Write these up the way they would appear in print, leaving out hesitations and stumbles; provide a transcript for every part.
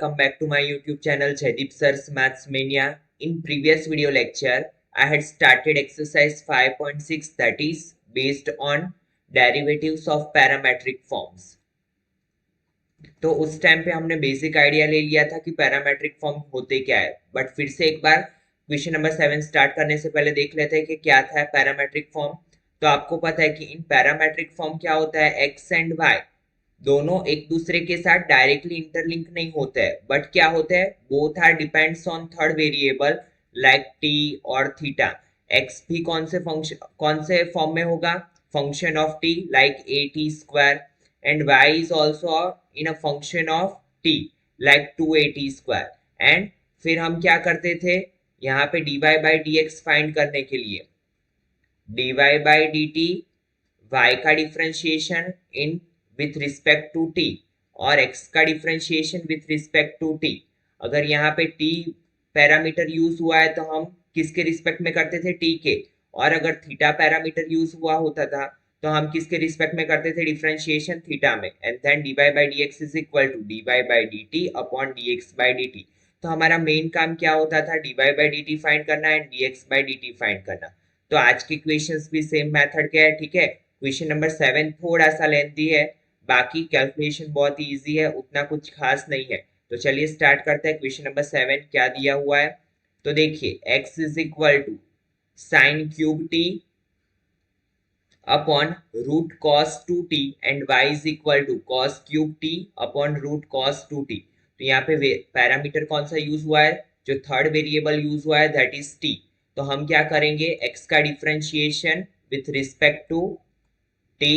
welcome back to my YouTube channel Jaideep Sir's Maths Mania. In previous video lecture, I had started exercise 5.6 that is based on derivatives of parametric forms. तो उस time पे हमने basic idea ले लिया था कि parametric form होते क्या है, बट फिर से एक बार क्वेश्चन नंबर 7 स्टार्ट करने से पहले देख लेते हैं कि क्या था पैरामेट्रिक फॉर्म। तो आपको पता है कि इन पैरामेट्रिक फॉर्म क्या होता है, एक्स एंड वाई दोनों एक दूसरे के साथ डायरेक्टली इंटरलिंक नहीं होते हैं, बट क्या होते हैं, both are depends on third variable like t और थीटा। एक्स भी कौन से फॉर्म में होगा, function of t like a t square, and y is also in a function of t like 2at square. And फिर हम क्या करते थे, यहाँ पे dy by D x find करने के लिए dy by D t y का differentiation in with respect to t और x का differentiation with respect to t। अगर यहाँ पे t पैरामीटर यूज हुआ है तो हम किसके रिस्पेक्ट में करते थे, t के, और अगर थीटा पैरामीटर यूज हुआ होता था तो हम किसके रिस्पेक्ट में करते थे, डिफरेंशिएशन थीटा में। And then dy by D x is equal to dy by D T upon dx by D T. तो हमारा मेन काम क्या होता था, dy by D T find करना and dx by D T find करना। तो आज के क्वेश्चंस भी सेम मेथड के है, ठीक है। क्वेश्चन नंबर 7 थोड़ा सा लेंथी है, बाकी कैलकुलेशन बहुत ही इजी है, उतना कुछ खास नहीं है। तो चलिए स्टार्ट करते हैं। क्वेश्चन नंबर 7 क्या दिया हुआ है, तो देखिए x is equal to sine cube t upon root cos 2t and y is equal to cos cube t upon root cos 2t। तो यहाँ पे पैरामीटर कौन सा यूज हुआ है, जो थर्ड वेरिएबल यूज हुआ है दैट इज t। तो हम क्या करेंगे, x का differentiation with respect to t।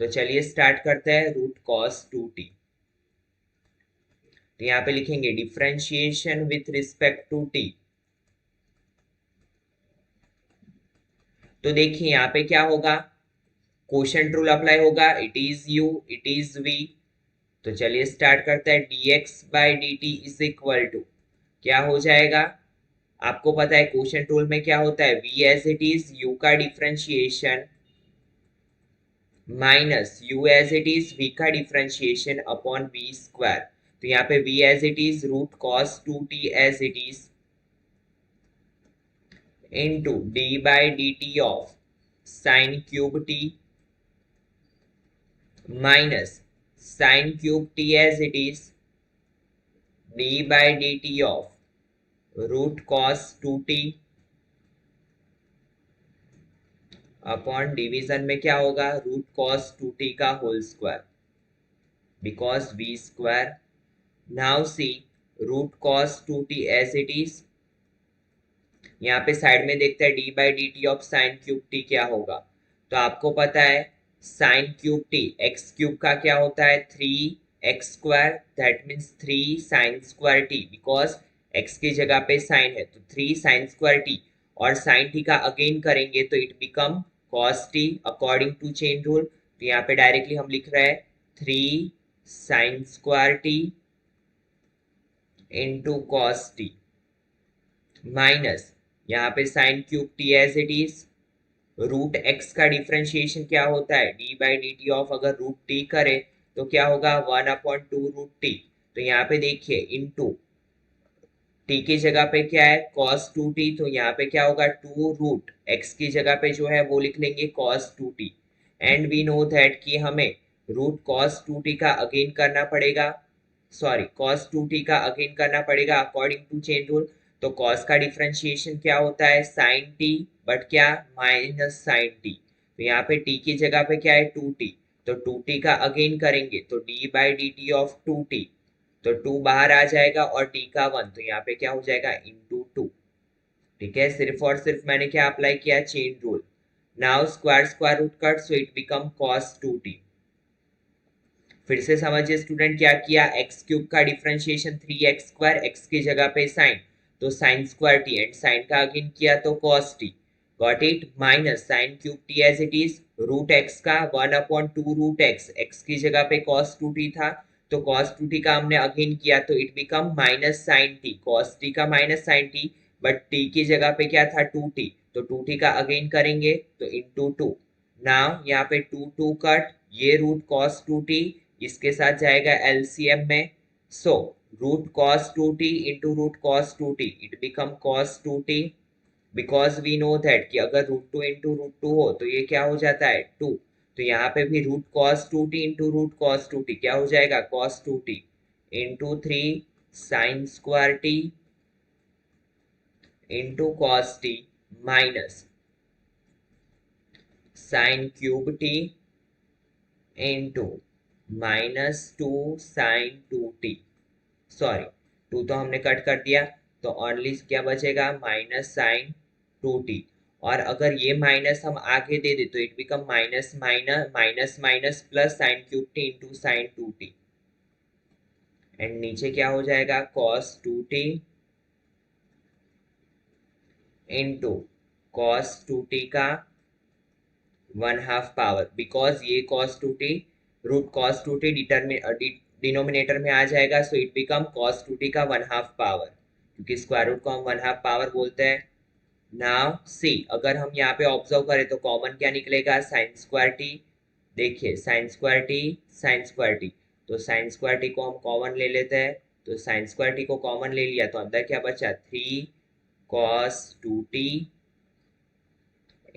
तो चलिए स्टार्ट करते हैं, रूट कॉस 2t। तो यहाँ पे लिखेंगे differentiation with respect to t। तो देखिए यहाँ पे क्या होगा, कोशेंट रूल अप्लाई होगा, it is u it is v। तो चलिए स्टार्ट करते हैं, dx by D T is equal to क्या हो जाएगा, आपको पता है कोशेंट रूल में क्या होता है, v as it is u का differentiation minus u as it is v का डिफरेंशिएशन अपॉन v स्क्वायर। तो यहाँ पे v as it is root cos 2t as it is into d by D T of sine cube t minus sin cube t as it is d by dt of root cos 2t upon division में क्या होगा, root cos 2t का whole square because v square. Now see root cos 2t as it is, यहाँ पे side में देखते हैं d by D T of sine cube t क्या होगा। तो आपको पता है sign cube T, x cube का क्या होता है 3x square, that means 3 sign square T, because x की जगह पे साइन है तो 3 साइन स्क्वायर टी, और साइन टी का अगेन करेंगे तो it become cos T according to chain rule. तो यहाँ पे डायरेक्टली हम लिख रहे हैं 3 sign square t into cos t minus यहाँ पे sine cube t as it is, root x का डिफरेंशिएशन क्या होता है, d by D T of, अगर रूट टी करे तो क्या होगा 1/2 रूट टी। तो यहाँ पे देखिए इनटू टी की जगह पे क्या है cos 2t, तो यहाँ पे क्या होगा 2 रूट एक्स की जगह पे जो है वो लिख लेंगे cos 2t। And we know that कि हमें रूट cos 2t का अगेन करना पड़ेगा, सॉरी cos 2t का अगेन करना पड़ेगा अकॉर्डिंग टू चेन रूल। तो cos का डिफरेंशिएशन क्या होता है sin t, बट क्या माइनस sin t। तो यहाँ पे t की जगह पे क्या है 2t, तो 2t का अगेन करेंगे तो d by D T of 2t, तो 2 बाहर आ जाएगा और t का 1, तो यहाँ पे क्या हो जाएगा इंटू 2। ठीक है, सिर्फ और सिर्फ मैंने क्या अप्लाई किया, chain rule. Now square square root cut, so it become cos 2t। फिर से समझिए स्टूडेंट क्या किया, एक्स क्यूब का डिफरेंशिएशन 3x स्क्वायर, एक्स की जगह पे साइन तो sine square t, and sine का अगेन किया तो cos t, got it, minus sine cube t as it is, root x का 1/2 रूट एक्स, एक्स की जगह पे cos 2t था तो cos 2t का हमने अगेन किया तो it become minus sine t, cos t का minus sine t, but t की जगह पे क्या था 2t, तो 2t का अगेन करेंगे तो इंटू 2। नाउ यहाँ पे 2 कट, ये रूट cos 2t इसके साथ जाएगा एलसीएम में, सो root cos 2t into root cos 2t, it become cos 2t, because we know that कि अगर रूट 2 इंटू रूट 2 हो तो ये क्या हो जाता है 2, तो यहाँ पे भी root cos 2t into root cos 2t क्या हो जाएगा cos 2t into 3 sin square t into cos t minus sin क्यूब t into -2 sin 2t, sorry 2 तो हमने कट कर दिया, तो ओनली क्या बचेगा -sin 2t, और अगर ये माइनस हम आगे दे दे तो it become minus minus minus minus plus sin cube T into sin 2t, and नीचे क्या हो जाएगा cos 2t इंटू cos 2t का 1/2 पावर, बिकॉज ये cos 2t root cos 2t denominator में आ जाएगा, so it become cos 2t का 1/2 पावर, क्योंकि स्क्वायर रूट को हम 1/2 पावर बोलते हैं। नाउ सी, अगर हम यहाँ पे ऑब्जर्व करें तो कॉमन क्या निकलेगा साइन स्क्वायर टी, देखिए sine square T sign square t, तो साइन स्क्वायर टी को हम कॉमन ले लेते हैं, तो साइन स्क्वायर टी को कॉमन ले लिया तो अंदर क्या बचा 3 cos 2t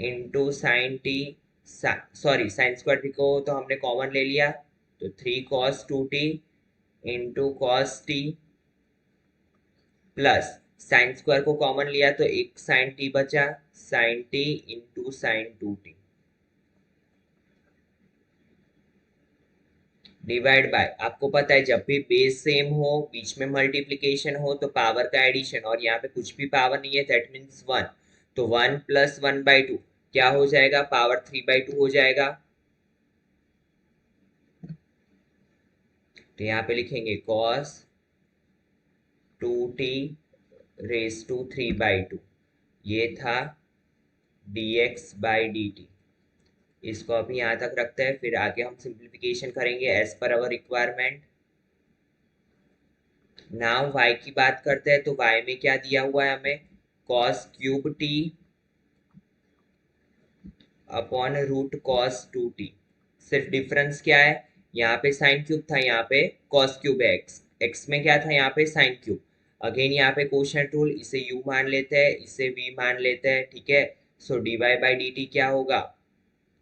into sine T, sorry sine square t को तो हमने कॉमन ले लिया, तो 3 cos 2t इंटू cos t plus sine square को कॉमन लिया तो एक साइन टी बचा, sine t into sine 2t divide by, आपको पता है जब भी बेस सेम हो बीच में मल्टीप्लीकेशन हो तो पावर का एडिशन, और यहाँ पे कुछ भी पावर नहीं है दैट मीन्स 1, तो 1 प्लस 1/2 क्या हो जाएगा पावर 3/2 हो जाएगा, तो यहाँ पे लिखेंगे cos 2t रेस टू 3/2, ये था dx/dt, इसको अभी यहाँ तक रखते हैं, फिर आगे हम सिंप्लीफिकेशन करेंगे एज पर अवर रिक्वायरमेंट। नाउ y की बात करते हैं, तो y में क्या दिया हुआ है हमें cos cube t upon root cos 2t, सिर्फ डिफरेंस क्या है, यहाँ पे साइन क्यूब था यहाँ पे cos क्यूब है, x में क्या था यहाँ पे साइन क्यूब, अगेन यहाँ पे कोशेंट रूल, इसे u मान लेते हैं इसे v मान लेते हैं, ठीक है, सो dy/dt क्या होगा,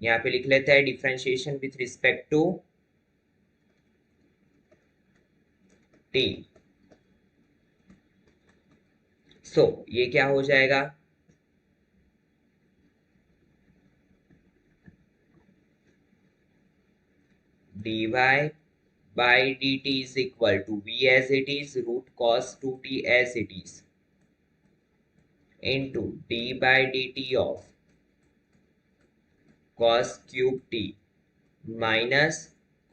यहाँ पे लिख लेते हैं differentiation with respect to t, so ये क्या हो जाएगा dy/dt is equal to v as it is root cos 2t as it is into d/dt of cos cube t minus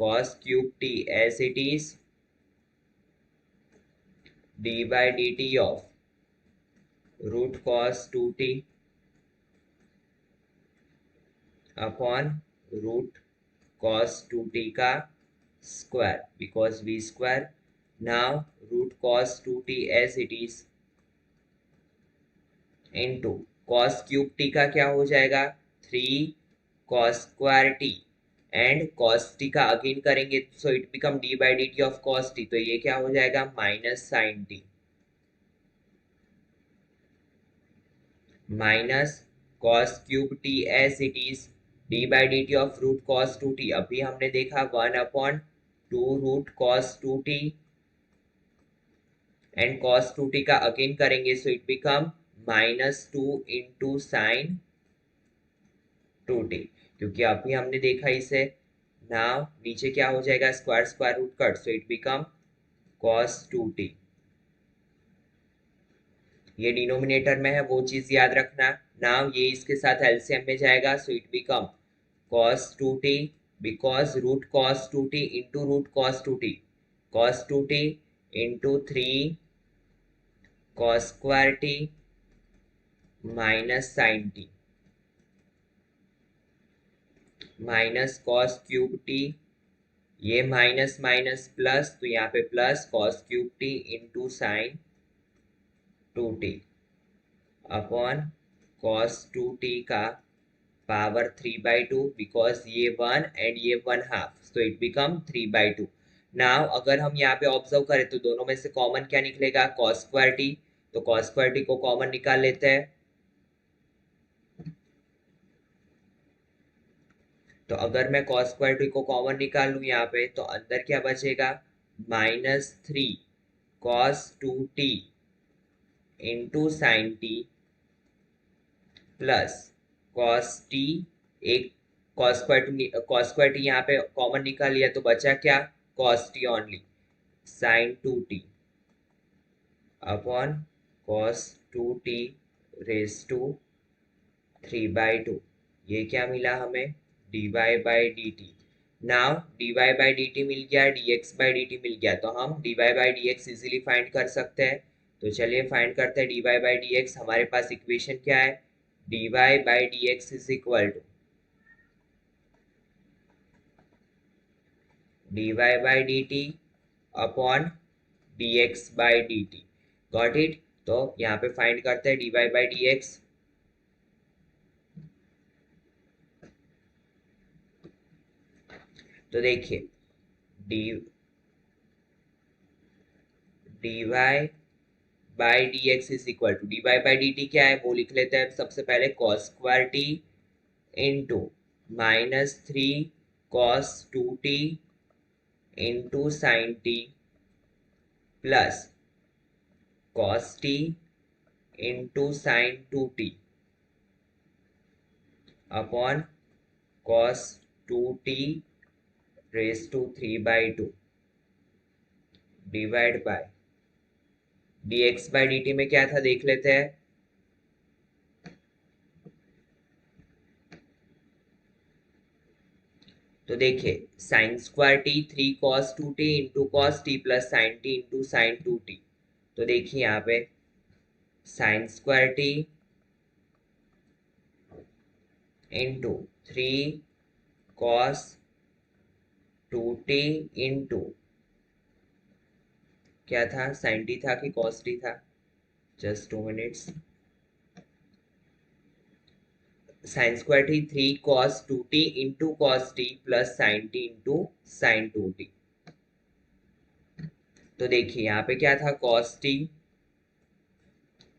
cos cube t as it is d/dt of root cos 2t upon root cos 2t का square, because v square, now root cos 2t as it is into cos cube t का क्या हो जाएगा 3 cos square t and cos t का again करेंगे, so it become d/dt of cos t, तो ये क्या हो जाएगा minus sine t minus cos cube t as it is d/dt of root cos 2t, अभी हमने देखा 1/2 root cos 2t and cos 2t का अगेन करेंगे, so it become -2 into sine 2t, क्योंकि अभी हमने देखा इसे, नाउ नीचे क्या हो जाएगा square square root cut, so it become cos 2t, ये डिनोमिनेटर में है वो चीज याद रखना। नाउ ये इसके साथ एलसीएम में जाएगा, so it become cos 2t, because root cos 2t into root cos 2t, cos 2t into 3 cos square t minus sine t minus cos cube t, ये माइनस माइनस प्लस, तो यहाँ पे plus cos cube t into sine 2t upon cos 2t का power 3/2, because ये 1 and ये 1/2, so it become 3/2। Now अगर हम यहाँ पे ऑब्जर्व करें तो दोनों में से कॉमन क्या निकलेगा, कॉस स्क्वायर टी। तो कॉस स्क्वायर टी को कॉमन निकाल लेते हैं। तो अगर मैं कॉस स्क्वायर टी को कॉमन निकाल लूँ यहाँ पे, तो अंदर क्या बचेगा, -3 cos 2t into sine T plus cos t. एक कॉस स्क्वायर टी यहाँ पे कॉमन निकाल लिया तो बचा क्या, cos t only, sine 2t upon cos 2t raise to 3/2। ये क्या मिला हमें, dy by D T. Now dy by D T मिल गया, dx बाई डी टी मिल गया, तो हम dy by D X easily find कर सकते हैं। तो चलिए फाइंड करते हैं dy बाई डी एक्स। हमारे पास इक्वेशन क्या है, dy by D x is equal to dy by D T upon dx by D t. Got it. तो यहाँ पे फाइंड करते हैं dy बाई डी एक्स। तो देखिए d dy by D x is equal to d y by D t क्या है वो लिख लेते हैं सबसे पहले, cos square t into -3 cos 2t into sine T plus cos t into sine 2t upon cos 2t raise to 3/2 divide by dx by dt में क्या था देख लेते हैं। तो देखिए sine square t 3 cos 2t into cos T plus sine t into sine 2t। तो देखिए यहाँ पे sine square t into 3 cos 2t into क्या था, साइन टी था कि कॉस टी था, just 2 minutes. Sine square t 3 cos 2t into cos T plus sine t into sine 2t। तो देखिए यहाँ पे क्या था, cos T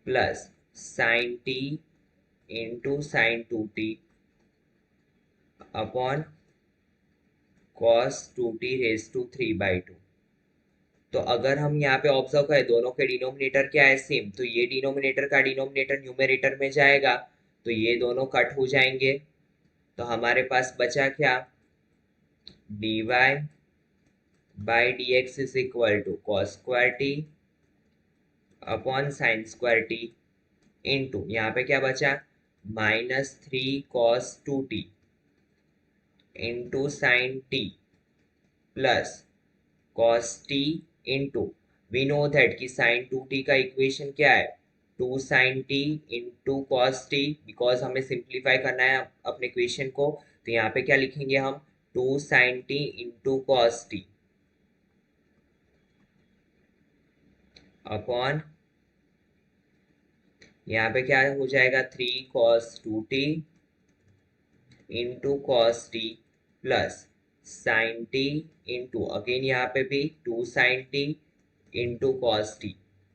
plus sine t into sine 2t upon cos 2t raise to 3/2। तो अगर हम यहाँ पे ऑब्जर्व करें दोनों के डिनोमिनेटर क्या है, सेम, तो ये डिनोमिनेटर का डिनोमिनेटर न्यूमरेटर में जाएगा तो ये दोनों कट हो जाएंगे। तो हमारे पास बचा क्या, dy by D x is equal to cos square t upon sine square t into यहाँ पे क्या बचा, -3 cos 2t into sine T plus cos t into, we know that कि साइन 2t का इक्वेशन क्या है, 2 sine t into cos t. Because हमें simplify करना है अपने इक्वेशन को, तो यहाँ पे क्या लिखेंगे हम, 2 sine t into cos t upon यहाँ पे क्या हो जाएगा, 3 cos 2t into cos T plus sine t into again यहाँ पे भी 2 sine t into cos t.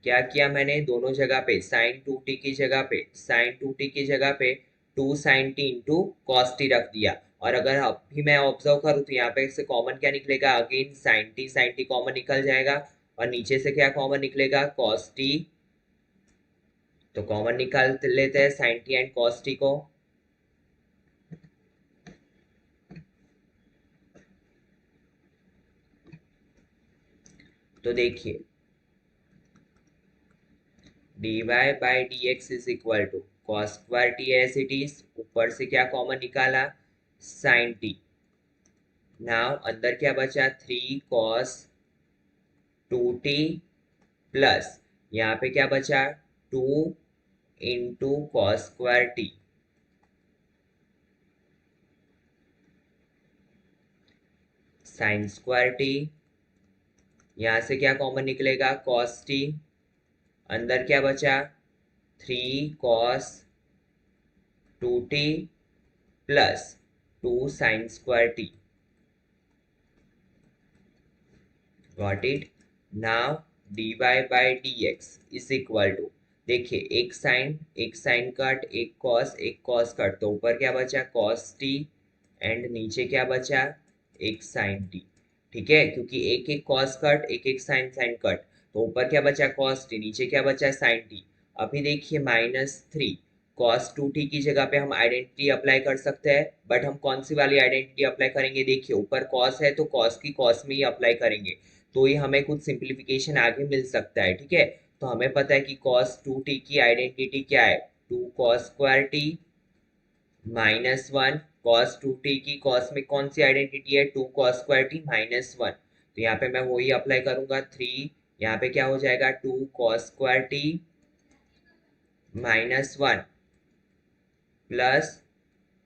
क्या किया मैंने, दोनों जगह पे साइन 2t की जगह पे साइन 2t की जगह पे 2 sine t into cos t रख दिया। और अगर अभी मैं ऑब्जर्व करूँ तो यहाँ पे से कॉमन क्या निकलेगा, अगेन साइन टी कॉमन निकल जाएगा और नीचे से क्या कॉमन निकलेगा, कॉस टी। तो कॉमन निकाल लेते हैं sine t and cos t को। तो देखिए dy by D x is equal to cos square t as it is, ऊपर से क्या कॉमन निकाला, साइन टी। नाउ अंदर क्या बचा, 3 कॉस 2t प्लस यहाँ पे क्या बचा, 2 into cos square T sign square t. यहाँ से क्या कॉमन निकलेगा, कॉस टी। अंदर क्या बचा, 3 cos 2t plus 2 sine square t got it. Now dy by dx is equal to, देखिए एक साइन कट, एक कॉस कट, तो ऊपर क्या बचा कॉस टी एंड नीचे क्या बचा एक साइन टी। ठीक है, क्योंकि एक एक कॉस कट एक एक साइन साइन कट, तो ऊपर क्या बचा कॉस टी, नीचे क्या बचा साइन टी। अभी देखिए -3 कॉस 2t की जगह पे हम आइडेंटिटी अप्लाई कर सकते हैं, बट हम कौन सी वाली आइडेंटिटी अप्लाई करेंगे, देखिए ऊपर कॉस है तो कॉस की कॉस में ही अप्लाई करेंगे, तो ये हमें कुछ सिंप्लीफिकेशन आगे मिल सकता है। ठीक है, तो हमें पता है कि कॉस 2t की आइडेंटिटी क्या है, 2 cos square T -1, cos 2t की कॉस में कौन सी आइडेंटिटी है 2 कॉस स्क्वायर टी -1, तो यहाँ पे मैं वही अप्लाई करूंगा 3, यहाँ पे क्या हो जाएगा 2 cos square T -1 plus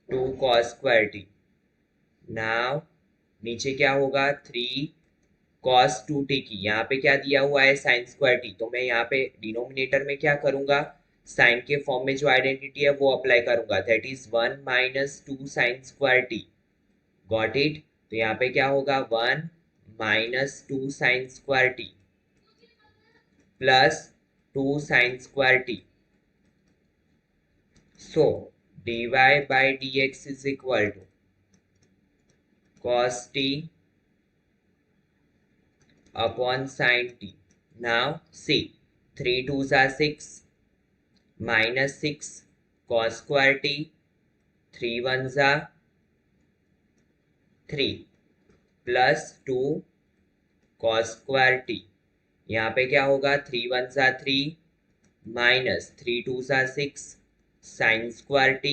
2 cos square T. Now नीचे क्या होगा 3 कॉस 2t की, यहाँ पे क्या दिया हुआ है साइन स्क्वायर टी, तो मैं यहाँ पे डिनोमिनेटर में क्या करूंगा साइन के फॉर्म में जो आइडेंटिटी है वो अप्लाई करूंगा, that is 1 minus 2 sine square t. Got it, तो यहाँ पे क्या होगा 1 minus 2 sine square t plus 2 sine square T. So dy by dx is equal to cos t upon sin t. Now see 3 2s are 6 minus 6 cos square t, 3 1s are 3 plus 2 cos square t। यहाँ पे क्या होगा 3 1s are 3 minus 3 2s are 6 sin square t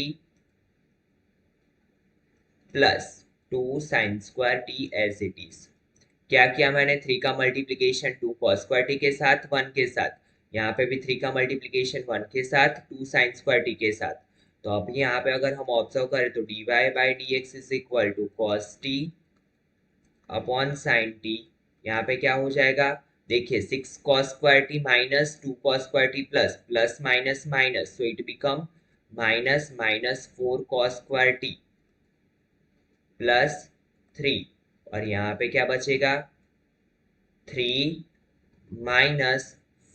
plus 2 sin square t as it is. क्या किया मैंने 3 का multiplication 2 cos square T के साथ 1 के साथ, यहाँ पे भी 3 का मल्टीप्लीकेशन 1 के साथ 2 साइन स्क्वायर टी के साथ। तो अब यहाँ पे अगर हम ऑब्जर्व करें तो dy by D x is equal to cos t upon sine t. यहाँ पे क्या हो जाएगा देखिए 6 cos square t minus 2 cos square t plus plus minus minus, so it become minus minus 4 cos square t plus 3, और यहाँ पे क्या बचेगा 3 minus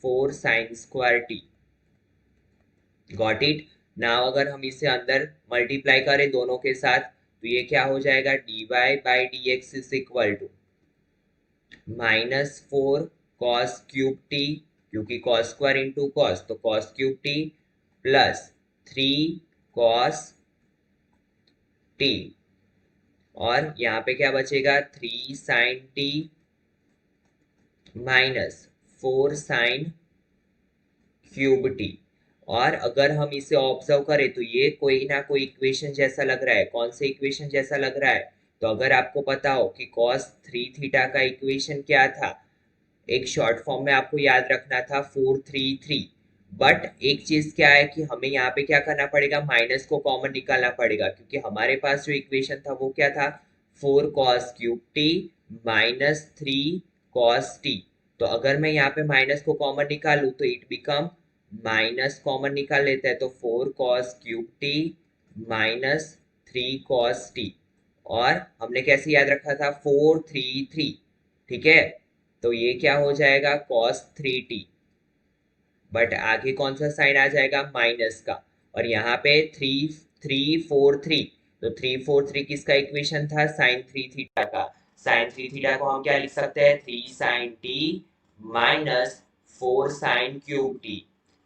4 sine square t. Got it. Now अगर हम इसे अंदर मल्टीप्लाई करें दोनों के साथ तो ये क्या हो जाएगा dy by D x is equal to -4 cos cube t, क्योंकि कॉस स्क्वायर इंटू कॉस तो cos cube t plus 3 cos t, और यहाँ पे क्या बचेगा 3 sine t minus 4 sine cube t. और अगर हम इसे ऑब्जर्व करें तो ये कोई ना कोई इक्वेशन जैसा लग रहा है, कौन से इक्वेशन जैसा लग रहा है, तो अगर आपको पता हो कि cos 3 थीटा का इक्वेशन क्या था, एक शॉर्ट फॉर्म में आपको याद रखना था 433, बट एक चीज क्या है कि हमें यहाँ पे क्या करना पड़ेगा माइनस को कॉमन निकालना पड़ेगा, क्योंकि हमारे पास जो इक्वेशन था वो क्या था 4 cos cube T minus 3 cos T. तो अगर मैं यहाँ पे माइनस को कॉमन निकालूं तो इट बिकम, माइनस कॉमन निकाल लेते हैं तो 4 cos cube T minus 3 cos T, और हमने कैसे याद रखा था 433। ठीक है, तो ये क्या हो जाएगा cos 3t, बट आगे कौन सा साइन आ जाएगा माइनस का, और यहाँ पे 3 3 4 3, तो 3 4 3 किसका इक्वेशन था साइन 3 थीटा का। साइन 3 थीटा को हम क्या लिख सकते हैं 3 sine t minus 4 sine cube t.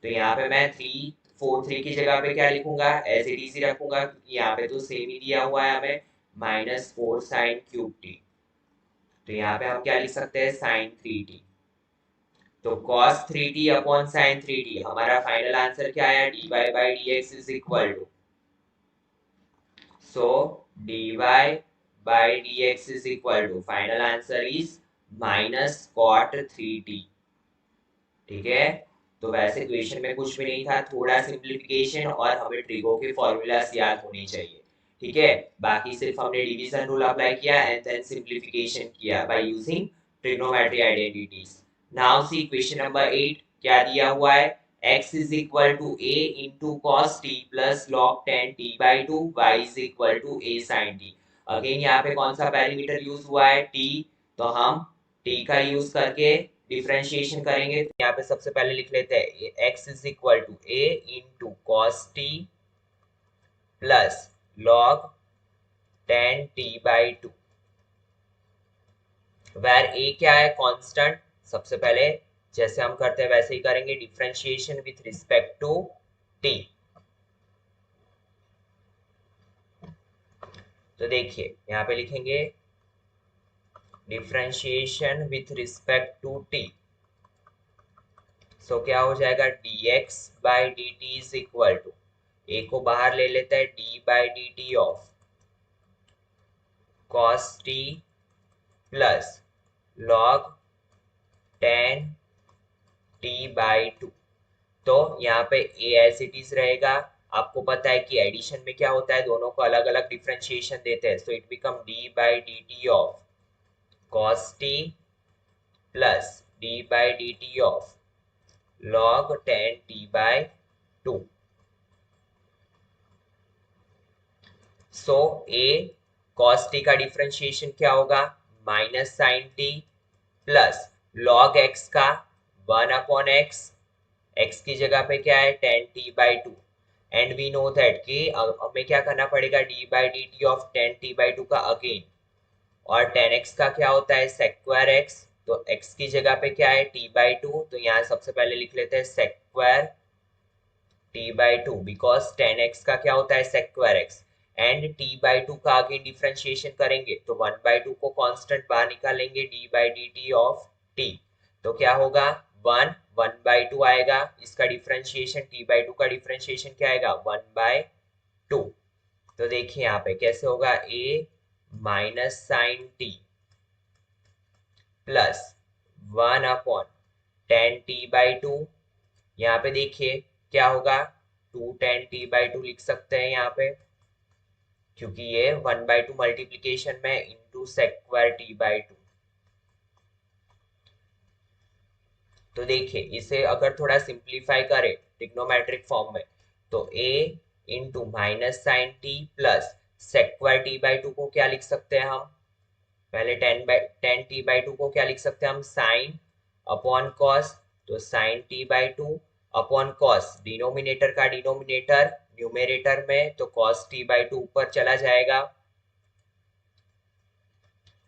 तो यहाँ पे मैं 3 4 3 की जगह पे क्या लिखूंगा एज इट इज रखूंगा, क्योंकि यहाँ पे तो सेम ही दिया हुआ है हमें -4 साइन क्यूब टी। तो यहाँ पे हम क्या लिख सकते हैं साइन 3t। तो cos 3t upon sine 3t, हमारा फाइनल आंसर क्या आया dy by D x is equal to, so dy by D x is equal to final answer is minus cot 3t। ठीक है, तो वैसे क्वेश्चन में कुछ भी नहीं था, थोड़ा सिंप्लीफिकेशन और हमें ट्रिगो के फॉर्मूलास याद होने चाहिए। ठीक है, बाकी सिर्फ हमने डिवीजन रूल अप्लाई किया एंड देन सिंप्लीफिकेशन किया by using trigonometry identities. Now see question number 8 क्या दिया हुआ है, x is equal to a into cos t plus log 10 t by 2, y is equal to a sin t। Again यहाँ पे कौन सा parameter use हुआ है t, तो हम टी का यूज करके डिफरेंशिएशन करेंगे। तो यहाँ पे सबसे पहले लिख लेते हैं x is equal to A into cos T plus log tan T by two, where A क्या है, कांस्टेंट। सबसे पहले जैसे हम करते हैं वैसे ही करेंगे, differentiation with respect to T. तो देखिए यहाँ पे लिखेंगे differentiation with respect to T, so क्या हो जाएगा dx by D T is equal to, A को बाहर ले लेते हैं, d by D T of cos t प्लस log tan t by two. तो यहाँ पे a एज इट इज रहेगा। आपको पता है कि एडिशन में क्या होता है, दोनों को अलग अलग डिफरेंशिएशन देते हैं, so it become d by D T of cos t plus d by D T of log tan t by two. So a cos t का डिफरेंशिएशन क्या होगा, minus sine T plus log x का 1/x, x की जगह पे क्या है tan t by two, and we know that कि हमें क्या करना पड़ेगा, d by D T of tan t by two का अगेन, और tan x का क्या होता है सेक्वायर x, तो x की जगह पे क्या है t बाई टू, तो यहाँ सबसे पहले लिख लेते हैं सेक्वायर t by to, because tan x का क्या होता है सेक्वायर x, and t by two का आगे डिफरेंशिएशन करेंगे तो 1/2 को कांस्टेंट बाहर निकालेंगे, d by D T of t, तो क्या होगा 1/2 आएगा, इसका डिफरेंशिएशन t बाई टू का डिफरेंशिएशन क्या आएगा 1/2। तो देखिए यहाँ पे कैसे होगा, a minus sine t plus 1/tan t by two, यहाँ पे देखिए क्या होगा 2tan t बाई टू लिख सकते हैं यहाँ पे, क्योंकि ये 1/2 मल्टीप्लीकेशन में इंटू सेक्वायर टी बाई टू। तो देखिए इसे अगर थोड़ा सिंप्लीफाई करें ट्रिग्नोमेट्रिक फॉर्म में, तो a into minus sine T plus sec square T by two को क्या लिख सकते हैं हम, पहले टेन टी बाई टू को क्या लिख सकते हैं हम, साइन अपॉन कॉस, तो sine t by two upon cos, denominator का डिनोमिनेटर न्यूमेरेटर में, तो कॉस टी बाई टू ऊपर चला जाएगा।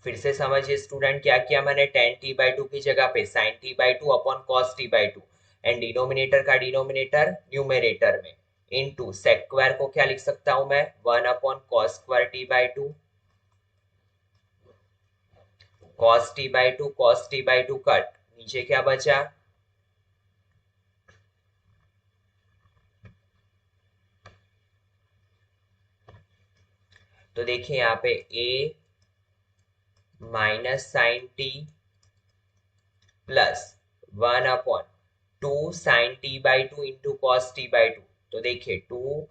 फिर से समझिए स्टूडेंट, क्या किया मैंने, टेन टी बाई टू की जगह पे sine t by two upon cos t by two, and denominator का डिनोमिनेटर न्यूमेरेटर में, इनटू सेक्वायर को क्या लिख सकता हूं मैं, 1 cos square t by two, cos t by two cos t by two cut, नीचे क्या बचा, तो देखिए यहाँ पे a minus sine T plus 1/2 sine t by two into cos t by two, तो देखिए 2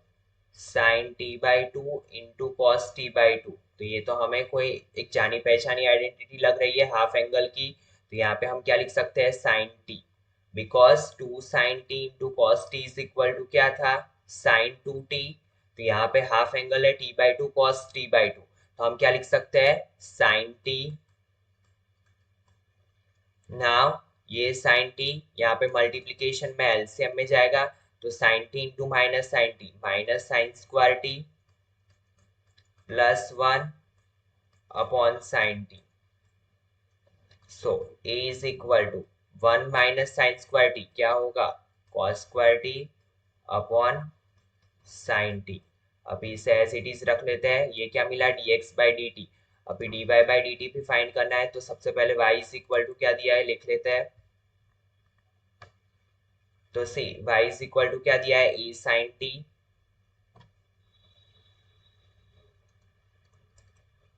sine t by two into cos t by two, तो ये तो हमें कोई एक जानी पहचानी आइडेंटिटी लग रही है हाफ एंगल की, तो यहाँ पे हम क्या लिख सकते हैं sine t, because 2 sine t into cos t is equal to क्या था साइन 2t, तो यहाँ पे हाफ एंगल है t by two cos t by two, तो हम क्या लिख सकते हैं साइन टी। नाउ ये साइन टी यहाँ पे मल्टीप्लीकेशन में एलसीएम में जाएगा, तो sine t into minus sine square t plus 1 upon sine t, so a is equal to 1 minus sine square T क्या होगा cos square t upon sine T. अभी इसे एज इट इज रख लेते हैं, ये क्या मिला dx बाई डी टी, अभी dy बाई डी टी भी फाइंड करना है, तो सबसे पहले y इज इक्वल टू क्या दिया है लिख लेते हैं, तो सी y इज इक्वल टू क्या दिया है a साइन टी,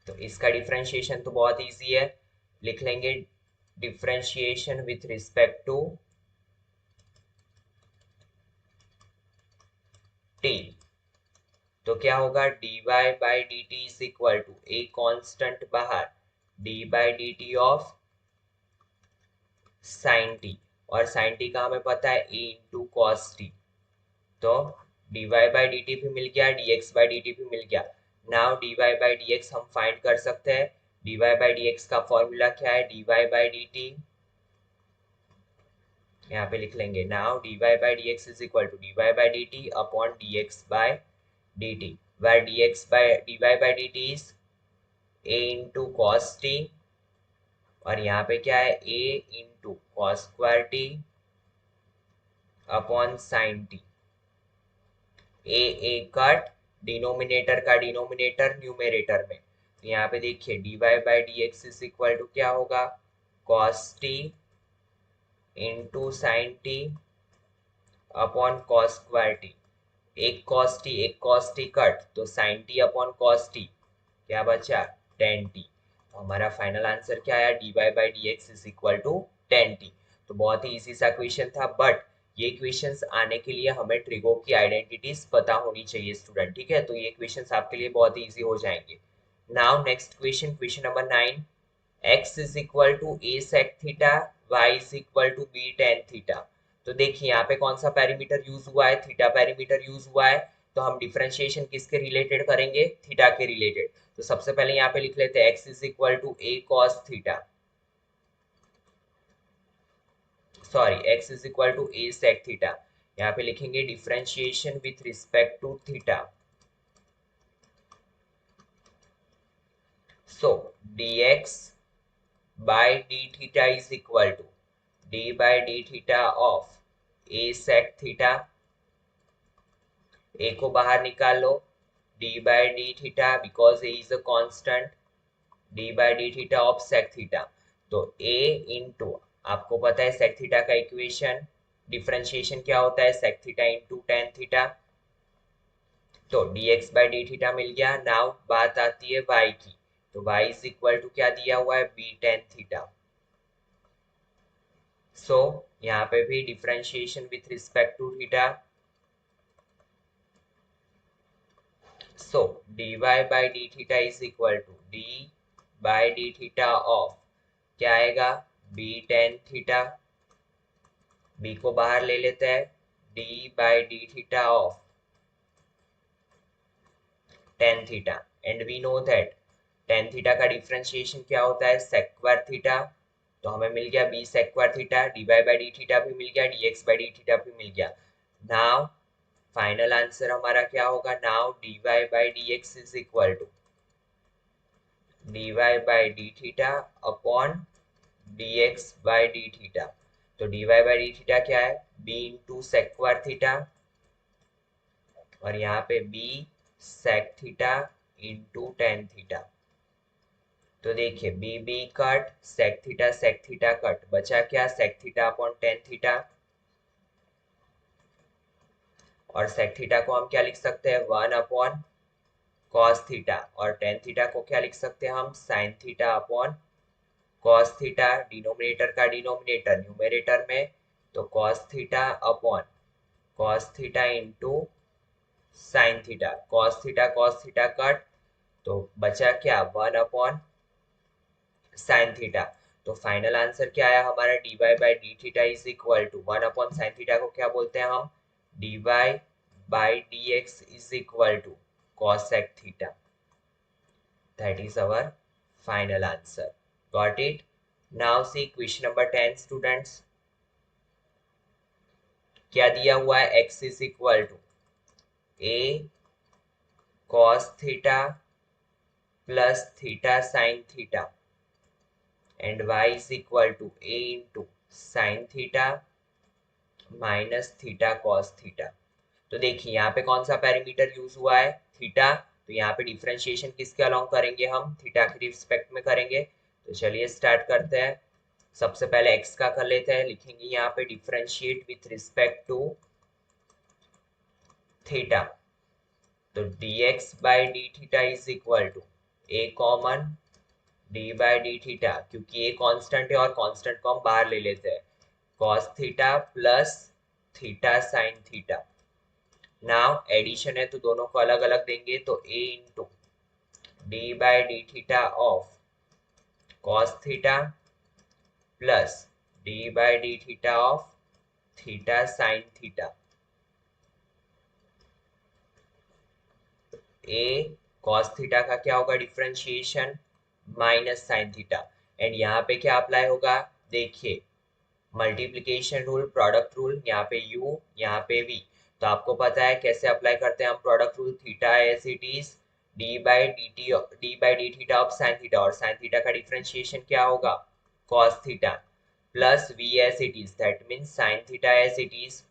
तो इसका डिफरेंशिएशन तो बहुत इजी है, लिख लेंगे differentiation with respect to t, तो क्या होगा dy by D T is equal to a constant बाहर d by D T of sine t, और साइन टी का हमें पता है a इंटू कॉस टी, तो dy बाई डी टी भी मिल गया, dx बाई डी टी भी मिल गया। नाउ dy बाई dx हम फाइंड कर सकते हैं, dy बाई डी एक्स का फॉर्मूला क्या है, dy बाई डी टी, यहाँ पे लिख लेंगे now dy by D x is equal to dy by D T upon dx by D t, where dx by dy by dt is a into cos t, और यहाँ पे क्या है a into cos square t upon sin t, a cut, denominator का denominator numerator में, तो यहाँ पे देखिए dy by D x is equal to क्या होगा, cos t into sin t upon cos square t, एक cos t कट, तो sin t upon cos t क्या बचा, tan t। तो हमारा फाइनल आंसर क्या आया, dy by D x is equal to tan t। तो बहुत ही इजी सा क्वेश्चन था, बट ये क्वेश्चंस आने के लिए हमें ट्रिगो की आइडेंटिटीज पता होनी चाहिए स्टूडेंट, ठीक है, तो ये क्वेश्चंस आपके लिए बहुत ही इजी हो जाएंगे। Now next question, question number 9, x is equal to a sec theta, y is equal to b tan theta. तो देखिए यहाँ पे कौन सा पैरामीटर यूज हुआ है, थीटा पैरामीटर यूज हुआ है, तो हम डिफरेंशिएशन किसके रिलेटेड करेंगे, थीटा के रिलेटेड। तो सबसे पहले यहाँ पे लिख लेते हैं x is equal to a cos theta, sorry x is equal to a sec theta, यहाँ पे लिखेंगे differentiation with respect to theta, so dx by d theta is equal to d by d theta of a sec theta, a को बाहर निकाल लो, d by d theta because a is a constant, d by d theta of sec theta, तो a into, आपको पता है sec theta का equation differentiation क्या होता है, sec theta into tan theta, तो dx by d theta मिल गया। नाउ बात आती है y की, तो y इज इक्वल टू क्या दिया हुआ है, b tan theta, सो यहाँ पे भी differentiation with respect to theta, so dy by D theta is equal to d by D theta of क्या आएगा, b tan थीटा, b को बाहर ले लेते हैं, d by D theta of tan theta, and we know that tan theta का differentiation क्या होता है, sec स्क्वायर थीटा, तो हमें मिल गया b sec square theta, dy by D theta भी मिल गया, dx बाई डी थीटा भी मिल गया। नाउ फाइनल आंसर हमारा क्या होगा, now dy by D x is equal to dy by D theta upon dx by D theta, तो dy बाई डी थीटा क्या है, b into sec square theta, और यहाँ पे b sec theta into tan theta, तो देखिए b b cut, sec theta cut, बचा क्या, sec theta upon tan theta, और सेक थीटा को हम क्या लिख सकते हैं, 1 अपॉन कॉस थीटा, और टेन थीटा को क्या लिख सकते हैं हम, sine theta upon cos theta, denominator का डिनोमिनेटर न्यूमेरेटर में, तो cos theta upon cos theta into sine theta, cos theta cut, तो बचा क्या, 1 अपॉन साइन थीटा। तो फाइनल आंसर क्या आया हमारा, dy by D theta is equal to 1 upon sine theta को क्या बोलते हैं हम, dy by D x is equal to cosec theta, that is our final answer, got it। now see question number 10 students, क्या दिया हुआ है, x is equal to a cos theta plus theta sine theta and y is equal to a into sin theta minus theta cos theta. तो देखिए यहाँ पे कौन सा पैरामीटर यूज हुआ है, थीटा, तो यहाँ पे डिफरेंशिएशन किसके अलोंग करेंगे हम, थीटा के रिस्पेक्ट में करेंगे। तो चलिए स्टार्ट करते हैं, सबसे पहले x का कर लेते हैं, लिखेंगे यहाँ पे differentiate with respect to theta, तो dx by D theta is equal to a common d by D theta, क्योंकि ये कांस्टेंट है और कांस्टेंट को हम बाहर ले लेते हैं, cos theta plus theta sine theta. Now addition है तो दोनों को अलग अलग देंगे, तो a into d by D theta of cos theta plus d by D theta of theta sine theta, a cos theta का क्या होगा differentiation, minus sine theta. And यहाँ पे क्या अप्लाई होगा, देखिए मल्टीप्लीकेशन रूल, प्रोडक्ट रूल, यहाँ पे u, यहाँ पे v। तो आपको पता है कैसे अप्लाई करते हैं हम product rule, theta as it is D by D theta of sine theta, और साइन थीटा का डिफरेंशिएशन क्या होगा, cos theta, plus v as it is, that means sine theta as it is,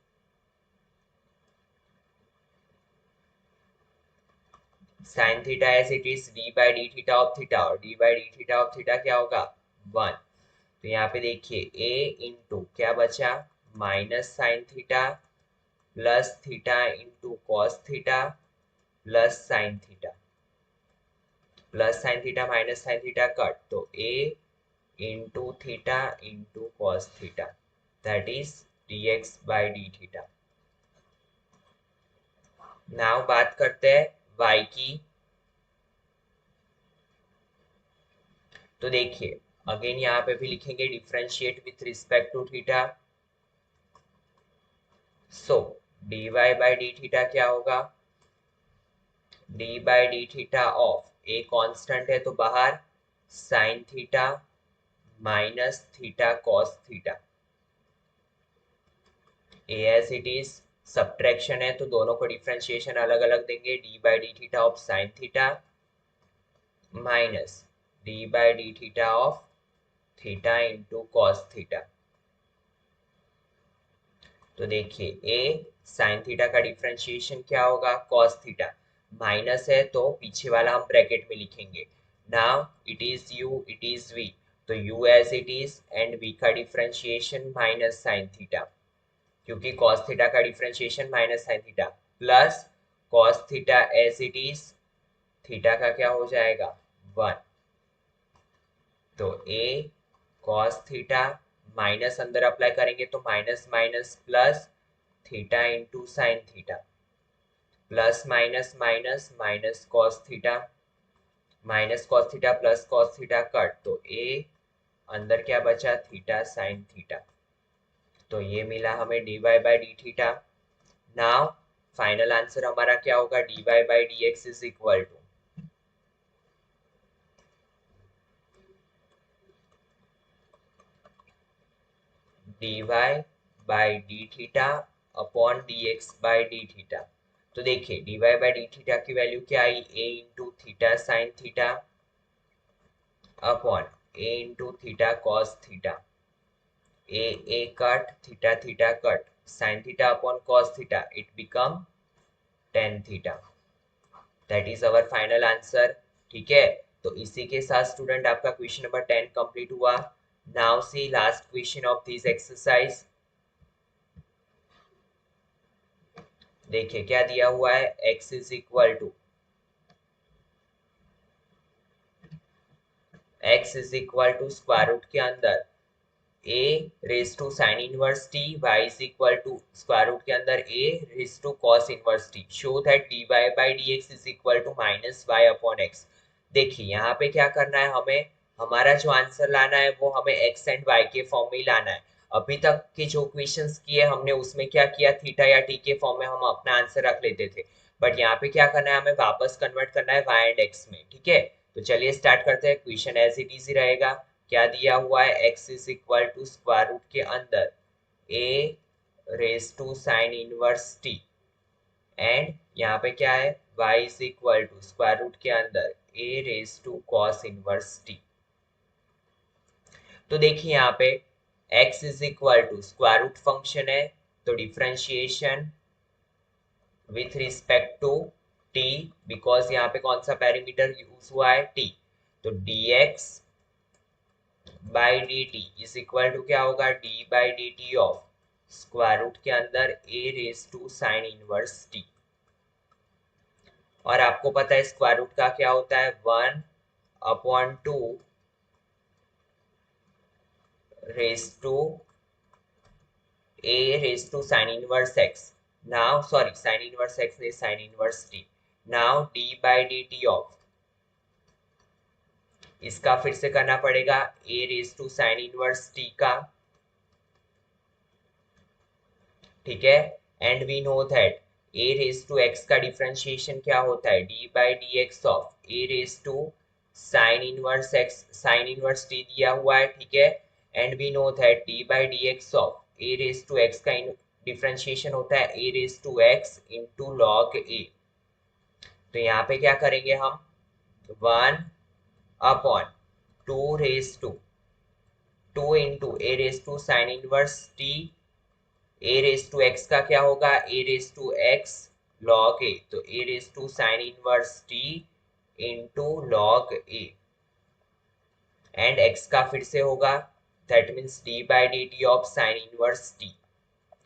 sine theta as it is D by D theta of theta, और D by D theta of theta क्या होगा, 1। तो यहाँ पे देखिए a into क्या बचा, minus sine theta plus theta into cos theta plus sign theta, plus sign theta minus sine theta cut, तो a into theta into cos theta, that is dx by D theta. Now बात करते हैं y की। तो देखिए again यहाँ पे भी लिखेंगे differentiate with respect to theta. So dy by D theta क्या होगा, d by D theta of a constant है तो बाहर sine theta minus theta cos theta, a as it is, subtraction है तो दोनों को डिफरेंशिएशन अलग अलग देंगे, d by D theta of sine theta minus d by D theta of theta into cos theta. तो देखिए a साइन थीटा का डिफरेंशिएशन क्या होगा, cos थीटा, माइनस है तो पीछे वाला हम ब्रैकेट में लिखेंगे। Now it is u, it is v, तो u as it is and v का डिफरेंशिएशन माइनस साइन थीटा, क्योंकि cos थीटा का differentiation minus sine theta, plus cos theta as it is, theta का क्या हो जाएगा 1। तो a cos थीटा माइनस अंदर अप्लाई करेंगे तो minus minus plus theta into sine theta, plus minus minus minus cos theta, minus cos theta plus cos theta cut, तो a अंदर क्या बचा, थीटा साइन थीटा। तो ये मिला हमें dy by D theta. Now final answer हमारा क्या होगा, dy by D x is equal to dy by D theta upon dx by D theta. तो देखिए dy बाई डी थीटा की वैल्यू क्या आई, a into theta sine theta upon a into theta cos theta, a cut, theta theta cut, sine theta upon cos theta, it become tan theta, that is our final answer. ठीक है, तो इसी के साथ student आपका question number 10 complete हुआ। Now see last question of this exercise. देखिए क्या दिया हुआ है, x is equal to square root के अंदर a raise to sine inverse t, y is equal to square root के अंदर a raise to cos inverse t, show that dy by dx is equal to minus y upon x। देखिए यहाँ पे क्या करना है, हमें हमारा जो आंसर लाना है वो हमें x एंड y के फॉर्म में ही लाना है। अभी तक के जो क्वेश्चंस किए हमने उसमें क्या किया, थीटा या t के फॉर्म में हम अपना आंसर रख लेते थे, बट यहाँ पे क्या करना है, हमें वापस कन्वर्ट करना है y एंड x में। ठीक है, तो चलिए स्टार्ट करते हैं। क्वेश्चन एज इट इज ही रहेगा, क्या दिया हुआ है, x is equal to square root के अंदर a raise to sine inverse t, and यहाँ पे क्या है, y is equal to square root के अंदर a raise to cos inverse t। तो देखिए यहाँ पे x is equal to square root function है, तो differentiation with respect to t, because यहाँ पे कौन सा पैरामीटर यूज हुआ है, t, तो dx by D T is equal to क्या होगा, d by D T of square root के अंदर a raise to sine inverse t। और आपको पता है स्क्वायर रूट का क्या होता है, 1 upon 2 raise to a raise to sine inverse x। Now sorry sine inverse x नहीं, sine inverse t। Now d by D T of, इसका फिर से करना पड़ेगा a raise to sine inverse t का, ठीक है, and we know that a raise to x का डिफरेंशिएशन क्या होता है, d by D x of a raise to sine inverse x sine inverse T दिया हुआ है, ठीक है। And we know that D by D x of A raise to x का डिफरेंशिएशन होता है ए raise to X into log A. तो यहाँ पे क्या करेंगे हम, 1/2 raise to 2 into A raise to sine inverse T, A raise to x का क्या होगा, ए raise to X log A, तो ए raise to sine inverse T into log A, and x का फिर से होगा, that means D by D T of sign inverse T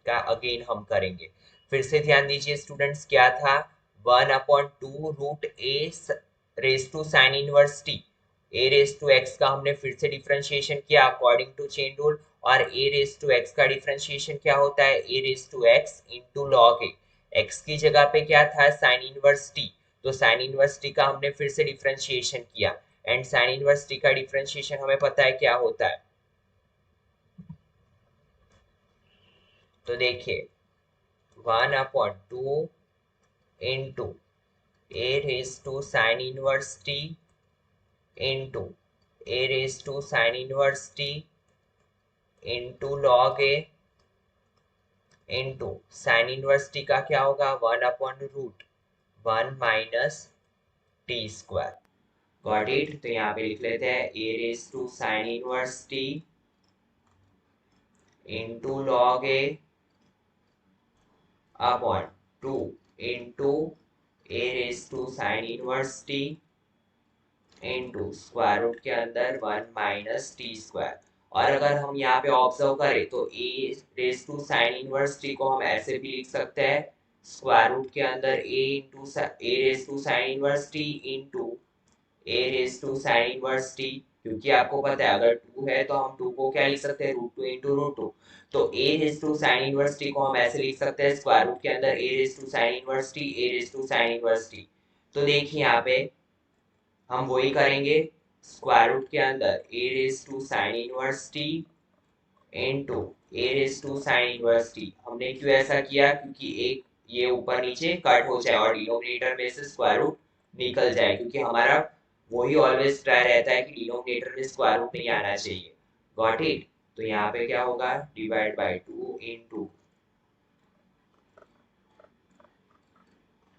का again हम करेंगे। फिर से ध्यान दीजिए स्टूडेंट्स, क्या था, 1/2 root a raise to sine inverse T, A raise to x का हमने फिर से डिफरेंशिएशन किया अकॉर्डिंग टू चेन रूल, और ए रेज टू एक्स का डिफरेंशिएशन क्या होता है, ए raise to X into log A, X की जगह पे क्या था, साइन इनवर्स टी, तो साइन इनवर्स टी का हमने फिर से डिफरेंशिएशन किया, एंड साइन इनवर्स टी का डिफरेंशिएशन हमें पता है क्या होता है। तो देखिए 1/2 into A raise to sine inverse T into A raise to sine inverse T into log A into sine inverse T का क्या होगा, 1/√1 minus T square. Got it. तो यहाँ पे लिख लेते हैं A raise to sine inverse T into log A upon 2 into A raise to sine inverse T into square root के अंदर 1 माइनस टी स्क्वायर। और अगर हम यहाँ पे ऑब्जर्व करें तो ए raise to sine inverse T को हम ऐसे भी लिख सकते हैं, स्क्वायर रूट के अंदर ए raise to sine inverse T into A raise to sine inverse T, क्योंकि आपको पता है अगर 2 है तो हम 2 को क्या लिख सकते हैं, √2 इंटू √2, तो ए raise to sine inverse T को हम ऐसे लिख सकते हैं, स्क्वायर रूट के अंदर ए raise to sine inverse T, A raise to sine inverse T. तो देखिए यहाँ पे हम वही करेंगे, स्क्वायर रूट के अंदर ए raise to sine inverse T into A raise to sine inverse T. हमने क्यों ऐसा किया, क्योंकि एक ये ऊपर नीचे कट हो जाए और डिनोमिनेटर में से स्क्वायर रूट निकल जाए, क्योंकि हमारा वही ऑलवेज ट्राई रहता है कि डिनोमिनेटर में स्क्वायर रूट नहीं आना चाहिए। Got it. तो यहाँ पे क्या होगा, divide by 2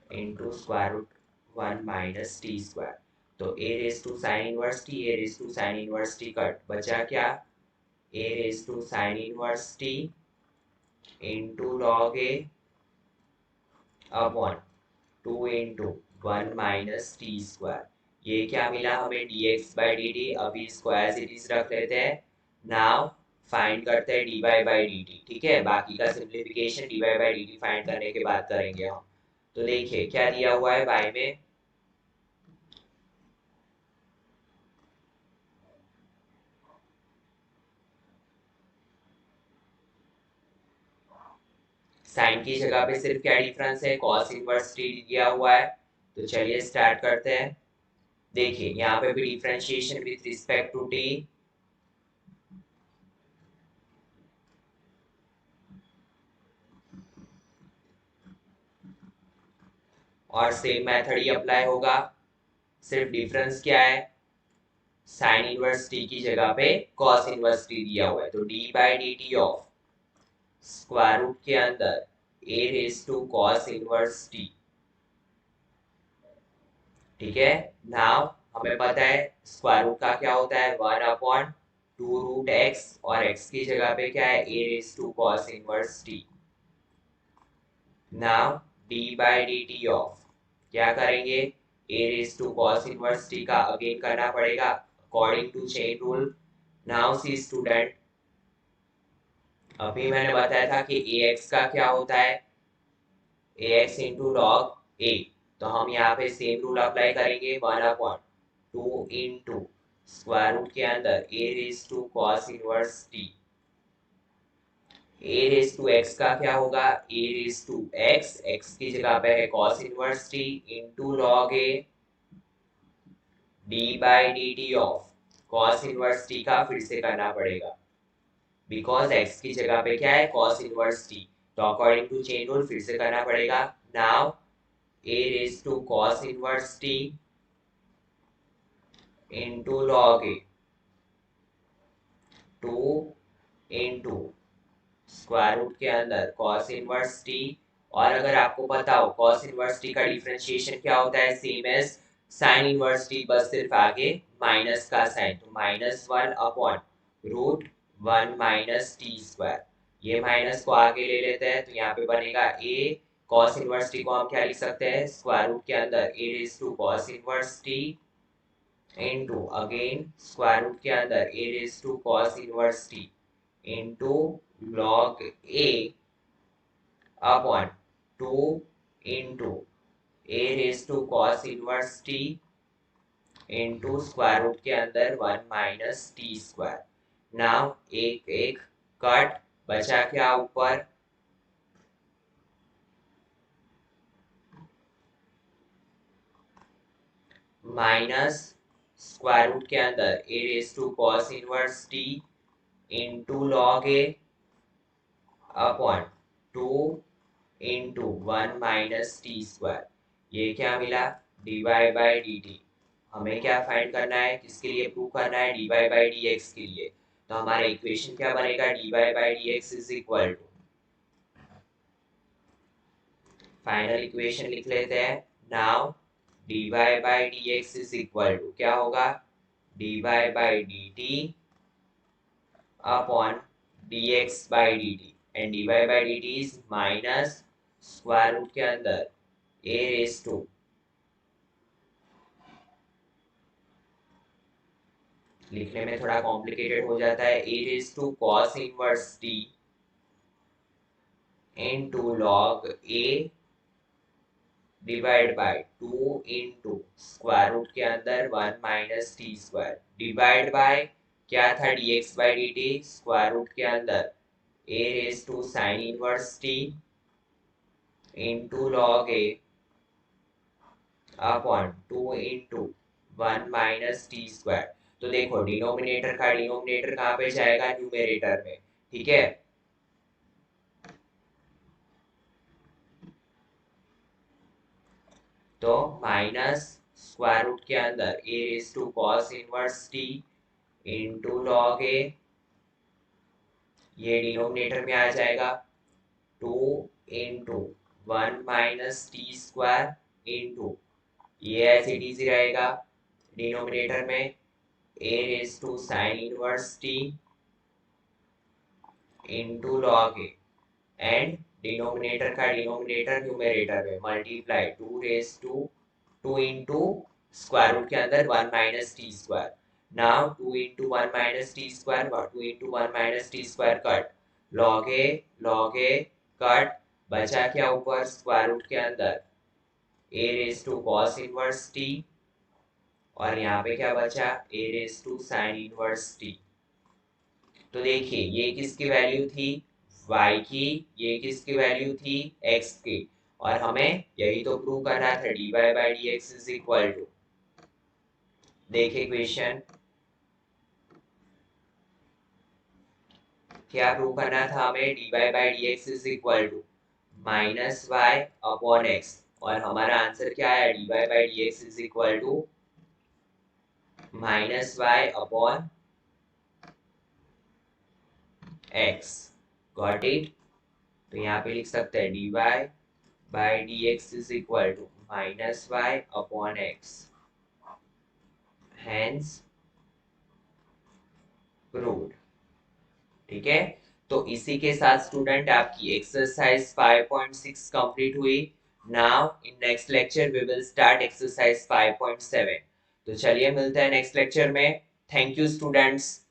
into square root 1 minus T square. तो ए raise to sine inverse T, A raise to sine inverse t cut, बचा क्या, a raise to sine inverse T into log A upon 2 into 1 minus T square. ये क्या मिला हमें, d x by D t. अभी square series रख लेते हैं। नाउ फाइंड करते हैं d y by D t, ठीक है। बाकी का simplification d y by D T find करने के बाद करेंगे हम। तो देखिए क्या दिया हुआ है y में, साइन की जगह पे सिर्फ क्या डिफरेंस है, कॉस इनवर्स टी दिया हुआ है। तो चलिए स्टार्ट करते हैं। देखिए यहाँ पे भी differentiation with respect to t, और सेम मेथड ही अप्लाई होगा। सिर्फ डिफरेंस क्या है, साइन इनवर्स टी की जगह पे कॉस इनवर्स टी दिया हुआ है, तो d by D T of square root के अंदर ए raise to cos inverse t, ठीक है। नाउ हमें पता है स्क्वायर रूट का क्या होता है, 1/2 √x, और x की जगह पे क्या है, ए raise to cos inverse t. Now d by D T of क्या करेंगे, a raise to cos inverse T का अगेन करना पड़ेगा according to chain rule. Now see student, अभी मैंने बताया था कि ax का क्या होता है, ax इंटू लॉग ए, तो हम यहाँ पे सेम रूल अप्लाई करेंगे, 1/2 इंटू स्क्वायर रूट के अंदर ए raise to cos inverse T, A raise to x का क्या होगा, ए रेज टू एक्स, एक्स की जगह पे है cos inverse T into log a, d by D T of cos inverse T का फिर से करना पड़ेगा, बिकॉज x की जगह पे क्या है, cos इनवर्स t, तो अकॉर्डिंग टू चेन रूल फिर से करना पड़ेगा। Now a raise to cos inverse t into log a, 2 into square root के अंदर कॉस इनवर्स टी। और अगर आपको पता हो कॉस इनवर्स टी का डिफरेंशिएशन क्या होता है, same as sine inverse t, बस सिर्फ आगे माइनस का साइन, तो -1 upon root 1 minus T square. ये माइनस को आगे ले लेते हैं तो यहाँ पे बनेगा ए कॉस इनवर्स टी को हम क्या लिख सकते हैं, स्क्वायर रूट के अंदर ए raise to cos inverse T into again square root के अंदर ए raise to cos inverse T into log a upon 2 into A raise to cos inverse T into square root के अंदर 1 माइनस टी स्क्वायर। नाउ एक एक cut, बचा क्या ऊपर, minus square root के अंदर ए raise to cos inverse T into log A upon 2 into 1 minus T square. ये क्या मिला, dy बाई डी टी। हमें क्या फाइंड करना है, किसके लिए प्रूव करना है, dy बाई डी एक्स के लिए। तो हमारा इक्वेशन क्या बनेगा, dy by D x is equal to, final equation लिख लेते हैं। Now dy by D x is equal to क्या होगा, dy by D T upon dx by D t, and dy by D T is minus square root के अंदर a raise to, लिखने में थोड़ा कॉम्प्लिकेटेड हो जाता है, a raise to cos inverse t into log a divide by 2 into square root के अंदर 1 minus T square, divide by क्या था, dx by D t, square root के अंदर a raise to sine inverse t into log a upon 2 into 1 minus T square. तो देखो denominator का denominator कहाँ पे जाएगा, न्यूमेरेटर में, ठीक है। तो माइनस स्क्वायर रूट के अंदर a raise to cos inverse t into log a, ये डिनोमिनेटर में आ जाएगा 2 into 1 minus T square into, ये ऐसे इट इजी रहेगा, डिनोमिनेटर में a raise to sine inverse t into log A, and denominator का डिनोमिनेटर न्यूमेरेटर में multiply 2 raise to 2 into square root के अंदर 1 minus T square. Now 2 into 1 minus T square, 2 into 1 minus T square cut, log a cut, बचा क्या ऊपर, square root के अंदर ए raise to cos inverse t, और यहाँ पे क्या बचा, a raise to sine inverse T. तो देखिए ये किसकी वैल्यू थी, y की, ये किसकी वैल्यू थी, x की, और हमें यही तो प्रूव करना था, dy by D x is equal to, देखिए क्वेश्चन क्या प्रूव करना था हमें, dy by D x is equal to minus y upon x, और हमारा आंसर क्या है, dy by D x is equal to minus y upon x, got it. तो यहाँ पे लिख सकते हैं dy by D x is equal to minus y upon x, hence proved, ठीक है। तो इसी के साथ स्टूडेंट आपकी एक्सरसाइज 5.6 कंप्लीट हुई। Now in next lecture we will start exercise 5.7। तो चलिए मिलते हैं नेक्स्ट लेक्चर में। Thank you students.